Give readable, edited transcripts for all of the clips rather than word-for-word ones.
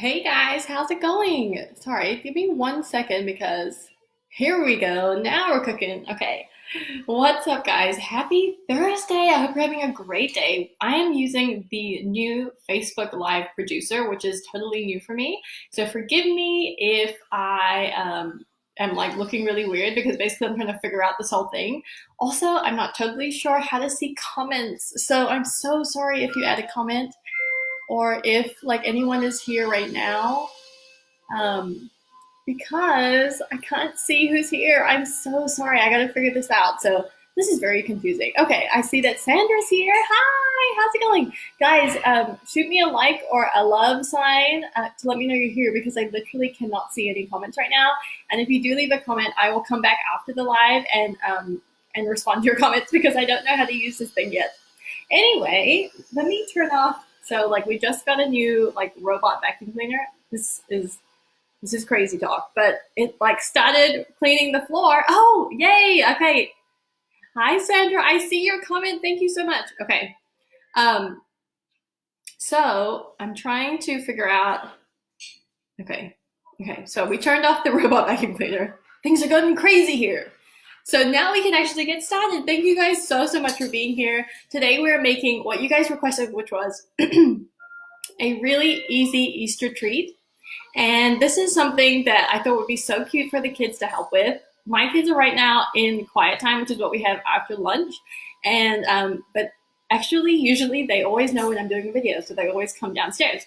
Hey guys, how's it going? Sorry, give me 1 second because here we go. Now we're cooking. Okay. What's up, guys? Happy Thursday. I hope you're having a great day. I am using the new Facebook Live producer, which is totally new for me. So forgive me if I am like looking really weird because basically I'm trying to figure out this whole thing. Also, I'm not totally sure how to see comments. So I'm so sorry if you add a comment or if like anyone is here right now, um, because I can't see who's here. I'm so sorry. I gotta figure this out. So this is very confusing. Okay, I see that Sandra's here. Hi, how's it going? Guys, shoot me a like or a love sign to let me know you're here because I literally cannot see any comments right now. And if you do leave a comment, I will come back after the live and respond to your comments because I don't know how to use this thing yet. Anyway, let me turn off. So like we just got a new like robot vacuum cleaner. This is crazy talk, but it like started cleaning the floor. Oh, yay. Okay. Hi Sandra, I see your comment. Thank you so much. Okay. Um so I'm trying to figure out. Okay. Okay. So we turned off the robot vacuum cleaner. Things are going crazy here. So now we can actually get started. Thank you guys so much for being here. Today we're making what you guys requested, which was a really easy Easter treat. And this is something that I thought would be so cute for the kids to help with. My kids are right now in quiet time, which is what we have after lunch. And but actually, usually they always know when I'm doing a video, so they always come downstairs.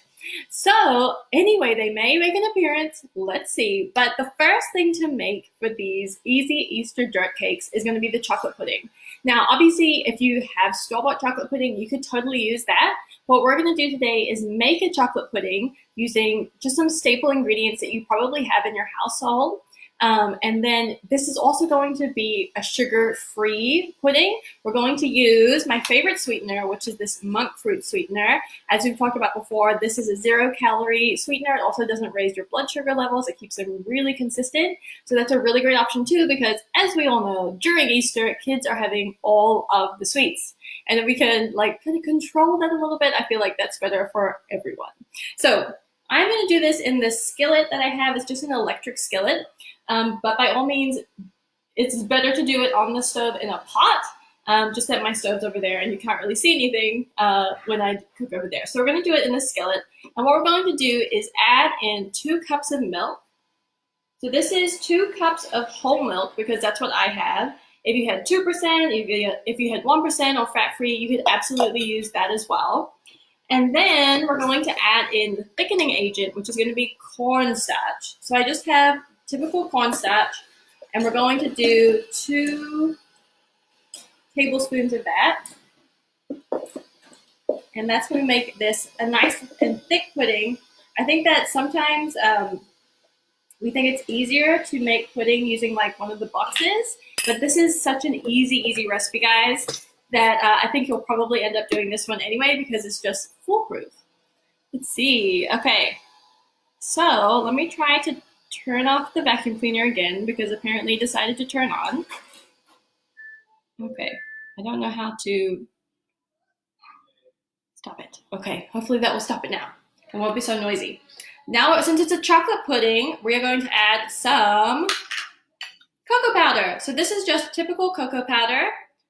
So anyway, they may make an appearance. Let's see. But the first thing to make for these easy Easter dirt cakes is going to be the chocolate pudding. Now, obviously, if you have store-bought chocolate pudding, you could totally use that. What we're going to do today is make a chocolate pudding using just some staple ingredients that you probably have in your household. And then this is also going to be a sugar-free pudding. We're going to use my favorite sweetener, which is this monk fruit sweetener. As we've talked about before, this is a 0-calorie sweetener. It also doesn't raise your blood sugar levels. It keeps them really consistent. So that's a really great option too, because as we all know, during Easter, kids are having all of the sweets. And if we can like kind of control that a little bit, I feel like that's better for everyone. So I'm going to do this in this skillet that I have. It's just an electric skillet. But by all means, it's better to do it on the stove in a pot, just that my stove's over there and you can't really see anything when I cook over there. So we're going to do it in the skillet. And what we're going to do is add in 2 cups of milk. So this is 2 cups of whole milk because that's what I have. If you had 2%, if you had 1% or fat-free, you could absolutely use that as well. And then we're going to add in the thickening agent, which is going to be cornstarch. So I just have typical cornstarch, and we're going to do 2 tablespoons of that. And that's going to make this a nice and thick pudding. I think that sometimes we think it's easier to make pudding using like one of the boxes, but this is such an easy recipe, guys, that I think you'll probably end up doing this one anyway because it's just foolproof. Let's see. Okay, so let me try to turn off the vacuum cleaner again because apparently it decided to turn on. Okay, I don't know how to stop it. Okay, hopefully that will stop it now. It won't be so noisy. Now, since it's a chocolate pudding, we are going to add some cocoa powder. So this is just typical cocoa powder,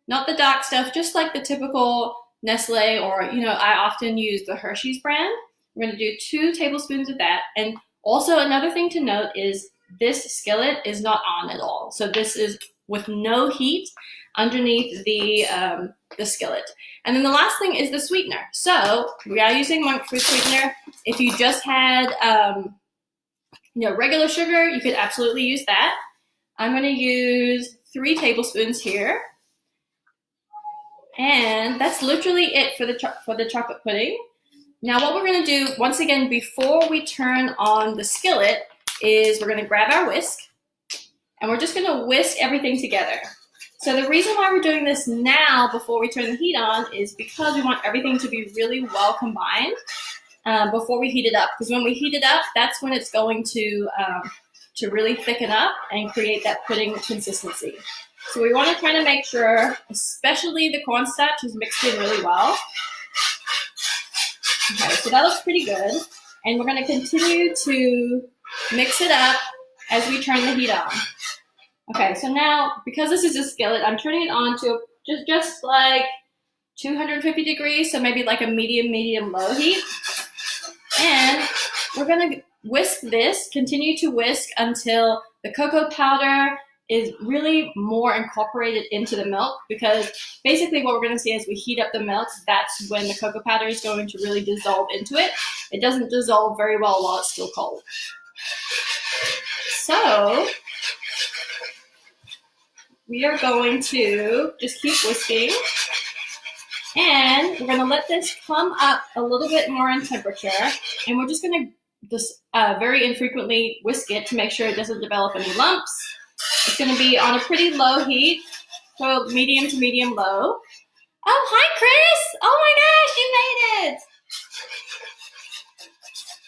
not the dark stuff, just like the typical Nestle or, I often use the Hershey's brand. We're going to do 2 tablespoons of that. And also another thing to note is this skillet is not on at all. So this is with no heat underneath the skillet. And then the last thing is the sweetener. So we are using monk fruit sweetener. If you just had regular sugar, you could absolutely use that. I'm going to use 3 tablespoons here. And that's literally it for the chocolate pudding. Now what we're going to do, once again, before we turn on the skillet, is we're going to grab our whisk, and we're just going to whisk everything together. So the reason why we're doing this now before we turn the heat on is because we want everything to be really well combined before we heat it up. Because when we heat it up, that's when it's going to really thicken up and create that pudding consistency. So we want to try to make sure, especially the cornstarch, is mixed in really well. Okay, so that looks pretty good. And we're going to continue to mix it up as we turn the heat on. Okay, so now, because this is a skillet, I'm turning it on to just like 250 degrees, so maybe like a medium-low heat. And we're gonna whisk this, continue to whisk until the cocoa powder is really more incorporated into the milk, because basically what we're gonna see as we heat up the milk, that's when the cocoa powder is going to really dissolve into it. It doesn't dissolve very well while it's still cold. So we are going to just keep whisking, and we're going to let this come up a little bit more in temperature, and we're just going to just very infrequently whisk it to make sure it doesn't develop any lumps. It's going to be on a pretty low heat, so medium to medium low. Oh, hi, Chris! Oh my gosh, you made it!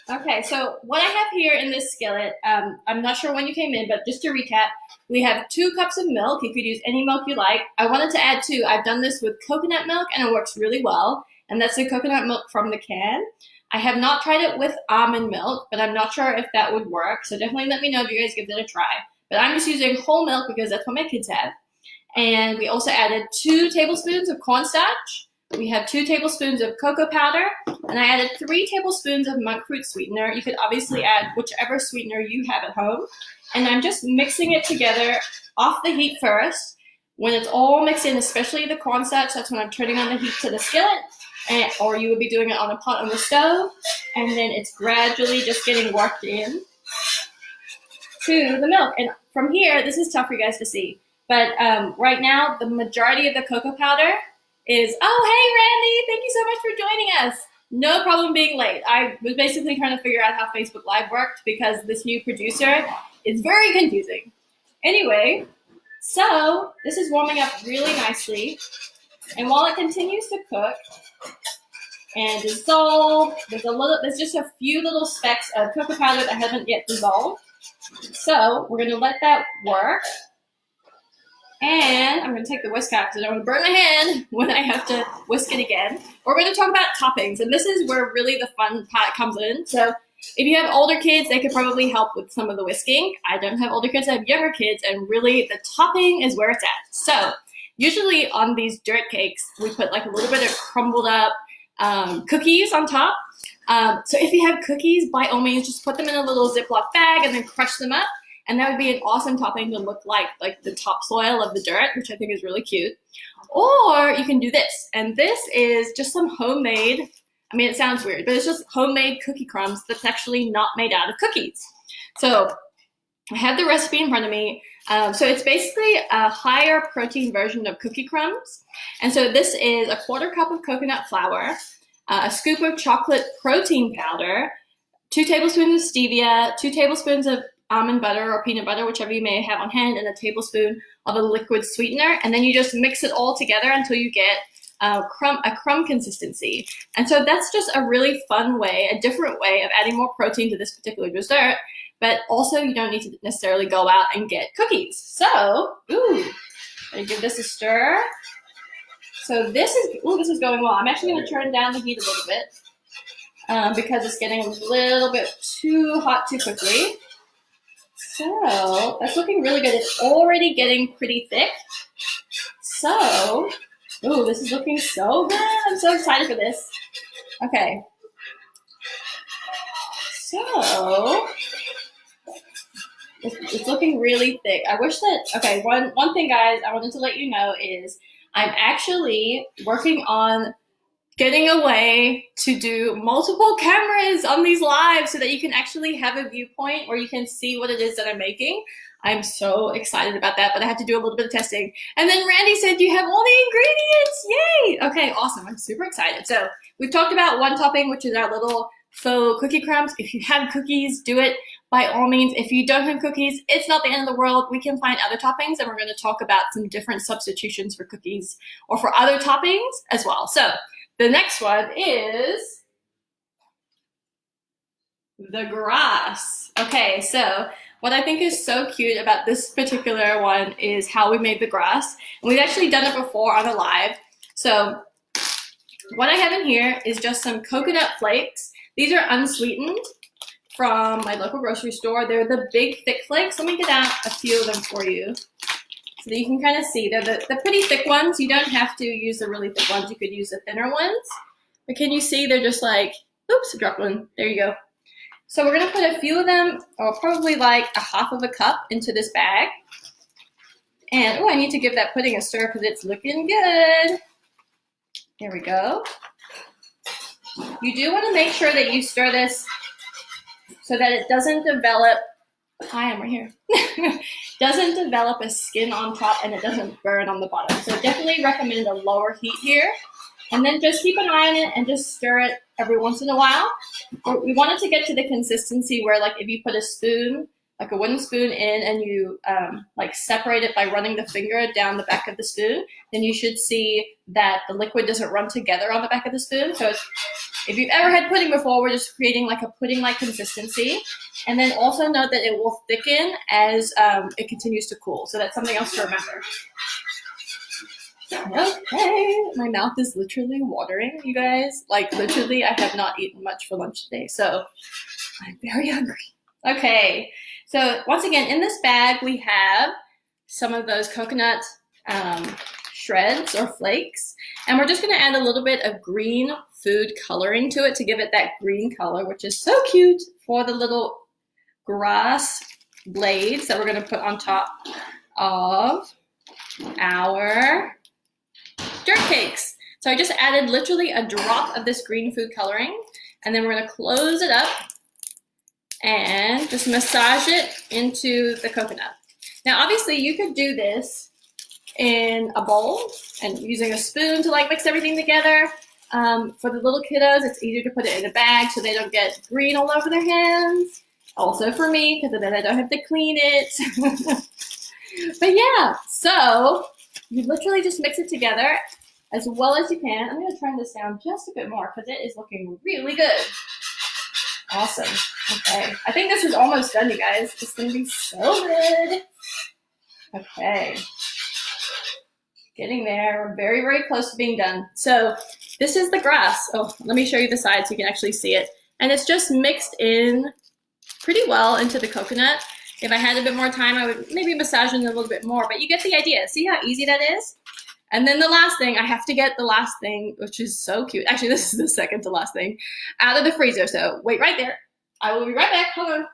Okay, so what I have here in this skillet, I'm not sure when you came in, but just to recap, we have 2 cups of milk. You could use any milk you like. I wanted to add 2. I've done this with coconut milk, and it works really well, and that's the coconut milk from the can. I have not tried it with almond milk, but I'm not sure if that would work, so definitely let me know if you guys give that a try. But I'm just using whole milk because that's what my kids have. And we also added 2 tablespoons of cornstarch. We have 2 tablespoons of cocoa powder, and I added 3 tablespoons of monk fruit sweetener. You could obviously add whichever sweetener you have at home. And I'm just mixing it together off the heat first. When it's all mixed in, especially the cornstarch, that's when I'm turning on the heat to the skillet, or you would be doing it on a pot on the stove. And then it's gradually just getting worked in to the milk. And from here, this is tough for you guys to see, but right now, the majority of the cocoa powder is, oh, hey, Randy, thank you so much for joining us. No problem being late. I was basically trying to figure out how Facebook Live worked because this new producer is very confusing. Anyway, so this is warming up really nicely. And while it continues to cook and dissolve, there's just a few little specks of cocoa powder that haven't yet dissolved. So we're gonna let that work. And I'm going to take the whisk out because I don't want to burn my hand when I have to whisk it again. We're going to talk about toppings, and this is where really the fun part comes in. So if you have older kids, they could probably help with some of the whisking. I don't have older kids, I have younger kids, and really the topping is where it's at. So usually on these dirt cakes, we put like a little bit of crumbled up cookies on top. So if you have cookies, by all means, just put them in a little Ziploc bag and then crush them up. And that would be an awesome topping to look like the topsoil of the dirt, which I think is really cute. Or you can do this. And this is just some homemade, I mean, it sounds weird, but it's just homemade cookie crumbs that's actually not made out of cookies. So I have the recipe in front of me. So it's basically a higher protein version of cookie crumbs. And so this is a 1/4 cup of coconut flour, a scoop of chocolate protein powder, 2 tablespoons of stevia, 2 tablespoons of almond butter or peanut butter, whichever you may have on hand, and a tablespoon of a liquid sweetener. And then you just mix it all together until you get a crumb consistency. And so that's just a really fun way, a different way of adding more protein to this particular dessert. But also you don't need to necessarily go out and get cookies. So, I give this a stir. So this is going well. I'm actually going to turn down the heat a little bit because it's getting a little bit too hot too quickly. So that's looking really good. It's already getting pretty thick. So, this is looking so good. I'm so excited for this. Okay. So it's looking really thick. I wish that, okay, one thing, guys, I wanted to let you know is I'm actually working on getting a way to do multiple cameras on these lives so that you can actually have a viewpoint where you can see what it is that I'm making. I'm so excited about that, but I have to do a little bit of testing. And then Randy said you have all the ingredients. Yay! Okay, awesome. I'm super excited. So we've talked about one topping, which is our little faux cookie crumbs. If you have cookies, do it by all means. If you don't have cookies, it's not the end of the world. We can find other toppings, and we're going to talk about some different substitutions for cookies or for other toppings as well. So the next one is the grass. Okay, so what I think is so cute about this particular one is how we made the grass. And we've actually done it before on a live. So what I have in here is just some coconut flakes. These are unsweetened from my local grocery store. They're the big thick flakes. Let me get out a few of them for you so that you can kind of see. They're the pretty thick ones. You don't have to use the really thick ones. You could use the thinner ones. But can you see they're just like, oops, I dropped one. There you go. So we're gonna put a few of them, or probably like a half of a cup, into this bag. And oh, I need to give that pudding a stir because it's looking good. There we go. You do want to make sure that you stir this so that it doesn't develop, hi, I'm right here, doesn't develop a skin on top and it doesn't burn on the bottom. So definitely recommend a lower heat here. And then just keep an eye on it and just stir it every once in a while. We want it to get to the consistency where, like, if you put a spoon, like a wooden spoon in, and you like separate it by running the finger down the back of the spoon, then you should see that the liquid doesn't run together on the back of the spoon. So if you've ever had pudding before, we're just creating like a pudding-like consistency. And then also note that it will thicken as it continues to cool. So that's something else to remember. Okay, my mouth is literally watering, you guys. Like, literally, I have not eaten much for lunch today, so I'm very hungry. Okay, so once again, in this bag, we have some of those coconut shreds or flakes, and we're just gonna add a little bit of green food coloring to it to give it that green color, which is so cute, for the little grass blades that we're gonna put on top of our dirt cakes. So I just added literally a drop of this green food coloring, and then we're gonna close it up and just massage it into the coconut. Now, obviously you could do this in a bowl and using a spoon to like mix everything together. For the little kiddos, it's easier to put it in a bag so they don't get green all over their hands. Also for me, because then I don't have to clean it. But yeah, so you literally just mix it together as well as you can. I'm going to turn this down just a bit more because it is looking really good. Awesome. Okay. I think this is almost done, you guys. It's going to be so good. Okay. Getting there. We're very, very close to being done. So this is the grass. Oh, let me show you the side so you can actually see it. And it's just mixed in pretty well into the coconut. If I had a bit more time, I would maybe massage it a little bit more, but you get the idea. See how easy that is? And then the last thing, I have to get the last thing, which is so cute. Actually, this is the second to last thing, out of the freezer. So wait right there. I will be right back. Hold on.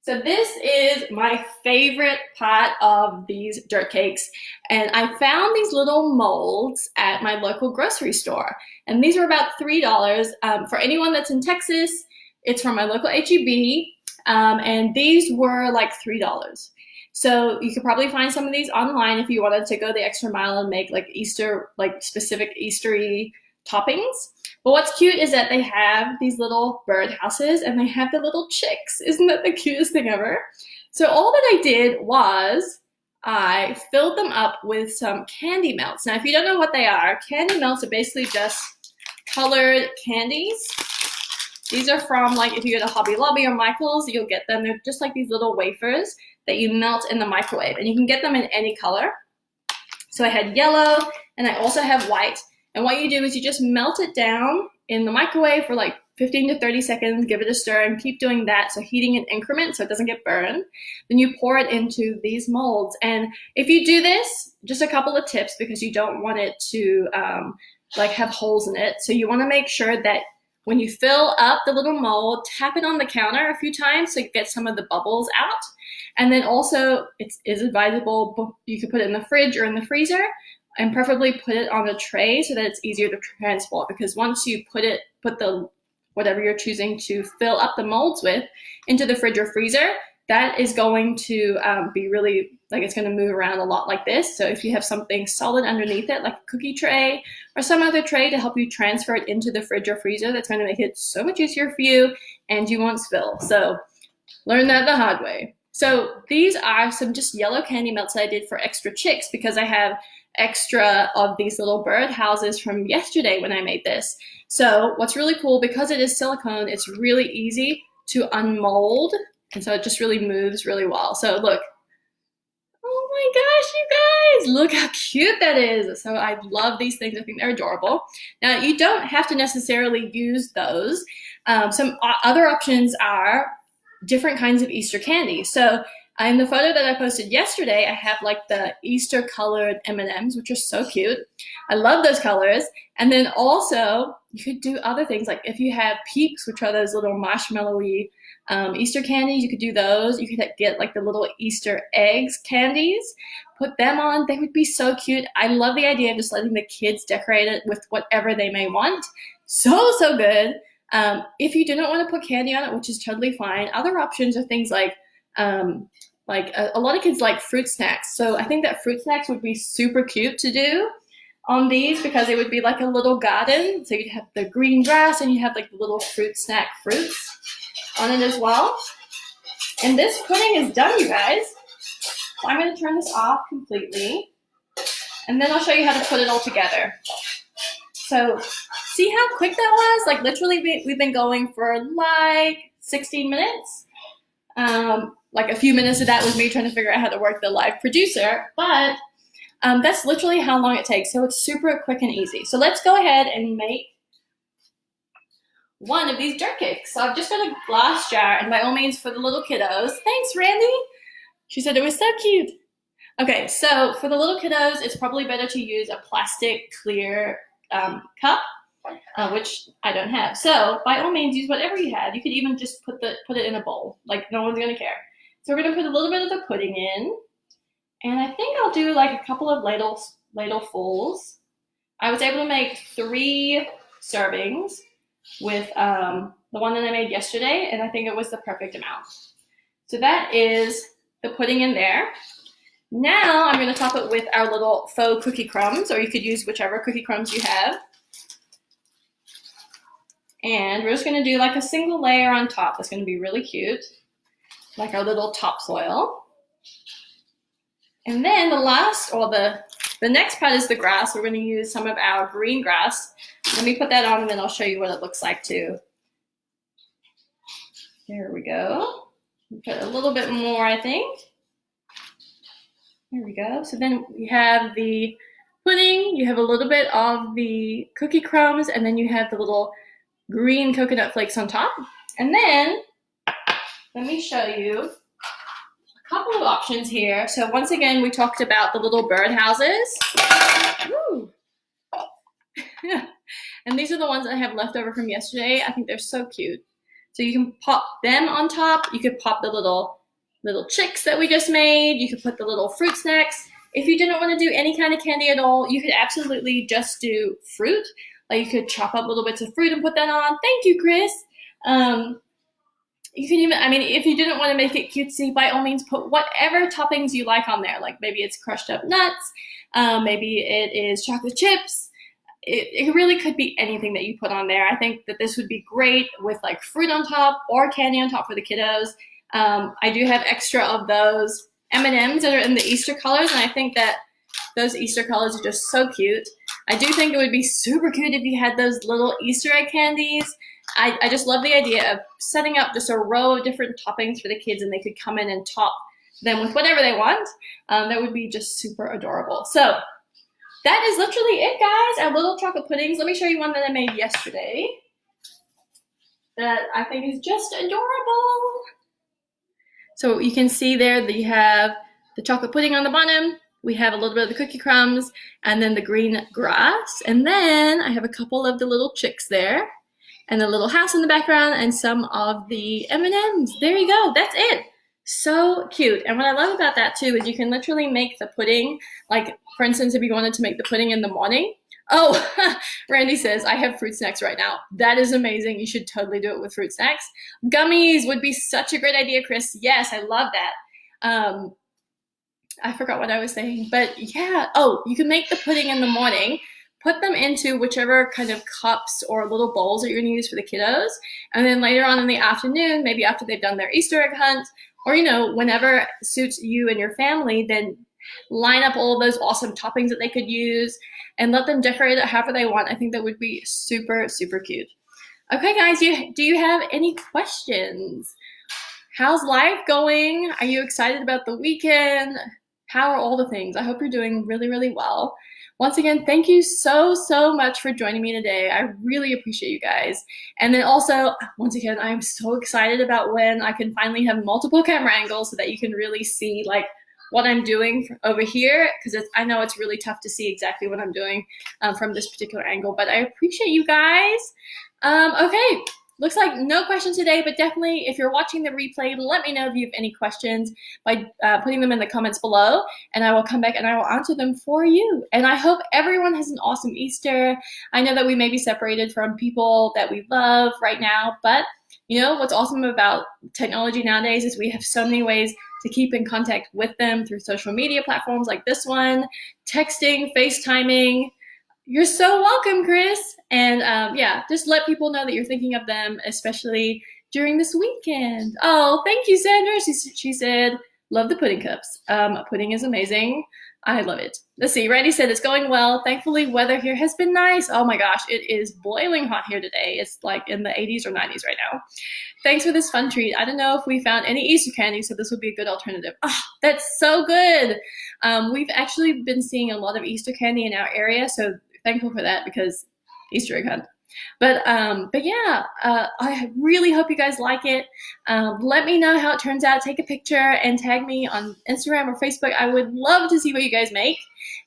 So this is my favorite part of these dirt cakes. And I found these little molds at my local grocery store. And these were about $3. For anyone that's in Texas, it's from my local HEB. And these were like $3. So you could probably find some of these online if you wanted to go the extra mile and make like Easter, like specific Eastery toppings. But what's cute is that they have these little bird houses and they have the little chicks. Isn't that the cutest thing ever? So all that I did was I filled them up with some candy melts. Now, if you don't know what they are, candy melts are basically just colored candies. These are from, like, if you go to Hobby Lobby or Michael's, you'll get them. They're just like these little wafers that you melt in the microwave, and you can get them in any color. So I had yellow, and I also have white. And what you do is you just melt it down in the microwave for like 15 to 30 seconds, give it a stir, and keep doing that. So heating in increments so it doesn't get burned. Then you pour it into these molds. And if you do this, just a couple of tips, because you don't want it to like have holes in it. So you want to make sure that when you fill up the little mold, tap it on the counter a few times so you get some of the bubbles out. And then also it is advisable, you can put it in the fridge or in the freezer, and preferably put it on a tray so that it's easier to transport, because once you put the whatever you're choosing to fill up the molds with into the fridge or freezer, that is going to be really, like, it's going to move around a lot like this. So if you have something solid underneath it, like a cookie tray or some other tray to help you transfer it into the fridge or freezer, that's going to make it so much easier for you and you won't spill. So learn that the hard way. So these are some just yellow candy melts that I did for extra chicks, because I have extra of these little bird houses from yesterday when I made this. So what's really cool, because it is silicone, it's really easy to unmold. And so it just really moves really well. So look, oh my gosh, you guys, look how cute that is. So I love these things. I think they're adorable. Now, you don't have to necessarily use those. Some other options are different kinds of Easter candy. So in the photo that I posted yesterday, I have like the Easter colored M&Ms, which are so cute. I love those colors. And then also you could do other things, like if you have Peeps, which are those little marshmallowy Easter candies, you could do those. You could get like the little Easter eggs candies, put them on. They would be so cute. I love the idea of just letting the kids decorate it with whatever they may want. So good. If you do not want to put candy on it, which is totally fine, other options are things like a lot of kids like fruit snacks. So I think that fruit snacks would be super cute to do on these, because it would be like a little garden. So you'd have the green grass and you have like the little fruit snack fruits on it as well. And this pudding is done, you guys. So I'm going to turn this off completely, and then I'll show you how to put it all together. So see how quick that was? Like literally we've been going for like 16 minutes. Like a few minutes of that was me trying to figure out how to work the live producer, but that's literally how long it takes. So it's super quick and easy. So let's go ahead and make one of these dirt cakes. So I've just got a glass jar, and by all means for the little kiddos. Thanks, Randy. She said it was so cute. Okay, so for the little kiddos, it's probably better to use a plastic clear cup, which I don't have. So by all means, use whatever you have. You could even just put it in a bowl. Like no one's gonna care. So we're gonna put a little bit of the pudding in, and I think I'll do like a couple of ladlefuls. I was able to make 3 servings with the one that I made yesterday, and I think it was the perfect amount. So that is the pudding in there. Now I'm going to top it with our little faux cookie crumbs, or you could use whichever cookie crumbs you have. And we're just going to do like a single layer on top. That's going to be really cute, like our little topsoil. And then the next part is the grass. We're going to use some of our green grass. Let me put that on, and then I'll show you what it looks like too. There we go. Put a little bit more, I think. There we go. So then you have the pudding, you have a little bit of the cookie crumbs, and then you have the little green coconut flakes on top. And then let me show you a couple of options here. So once again, we talked about the little bird houses. Woo. And these are the ones that I have left over from yesterday. I think they're so cute. So you can pop them on top. You could pop the little chicks that we just made. You could put the little fruit snacks. If you didn't want to do any kind of candy at all, you could absolutely just do fruit. Like you could chop up little bits of fruit and put that on. Thank you, Chris. You can even, if you didn't want to make it cutesy, by all means put whatever toppings you like on there. Like maybe it's crushed up nuts. Maybe it is chocolate chips. It really could be anything that you put on there. I think that this would be great with like fruit on top or candy on top for the kiddos. I do have extra of those M&Ms that are in the Easter colors, and I think that those Easter colors are just so cute. I do think it would be super cute if you had those little Easter egg candies. I just love the idea of setting up just a row of different toppings for the kids, and they could come in and top them with whatever they want. That would be just super adorable. So that is literally it, guys. Our little chocolate puddings. Let me show you one that I made yesterday that I think is just adorable. So you can see there that you have the chocolate pudding on the bottom. We have a little bit of the cookie crumbs and then the green grass. And then I have a couple of the little chicks there and the little house in the background and some of the M&Ms. There you go. That's it. So cute. And what I love about that too is you can literally make the pudding, like for instance, if you wanted to make the pudding in the morning. Oh, Randy says, I have fruit snacks right now. That is amazing. You should totally do it with fruit snacks. Gummies would be such a great idea, Chris. Yes, I love that. I forgot what I was saying, but yeah. Oh, you can make the pudding in the morning, put them into whichever kind of cups or little bowls that you're going to use for the kiddos. And then later on in the afternoon, maybe after they've done their Easter egg hunt, or, whenever suits you and your family, then line up all of those awesome toppings that they could use and let them decorate it however they want. I think that would be super, super cute. Okay, guys, do you have any questions? How's life going? Are you excited about the weekend? How are all the things? I hope you're doing really, really well. Once again, thank you so, so much for joining me today. I really appreciate you guys. And then also, once again, I'm so excited about when I can finally have multiple camera angles so that you can really see like what I'm doing over here, because I know it's really tough to see exactly what I'm doing from this particular angle, but I appreciate you guys. Okay, looks like no questions today, but definitely if you're watching the replay, let me know if you have any questions by putting them in the comments below, and I will come back and I will answer them for you. And I hope everyone has an awesome Easter. I know that we may be separated from people that we love right now, but you know what's awesome about technology nowadays is we have so many ways to keep in contact with them through social media platforms like this one, texting, FaceTiming. You're so welcome, Chris. And yeah, just let people know that you're thinking of them, especially during this weekend. Oh, thank you, Sandra. She said, love the pudding cups. Pudding is amazing. I love it. Let's see. Randy said it's going well. Thankfully, weather here has been nice. Oh my gosh, it is boiling hot here today. It's like in the 80s or 90s right now. Thanks for this fun treat. I don't know if we found any Easter candy, so this would be a good alternative. Oh, that's so good. We've actually been seeing a lot of Easter candy in our area, so thankful for that because Easter egg hunt. But yeah, I really hope you guys like it. Let me know how it turns out. Take a picture and tag me on Instagram or Facebook. I would love to see what you guys make.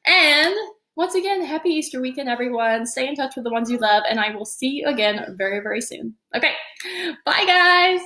And once again, happy Easter weekend, everyone. Stay in touch with the ones you love, and I will see you again very, very soon. Okay, bye, guys.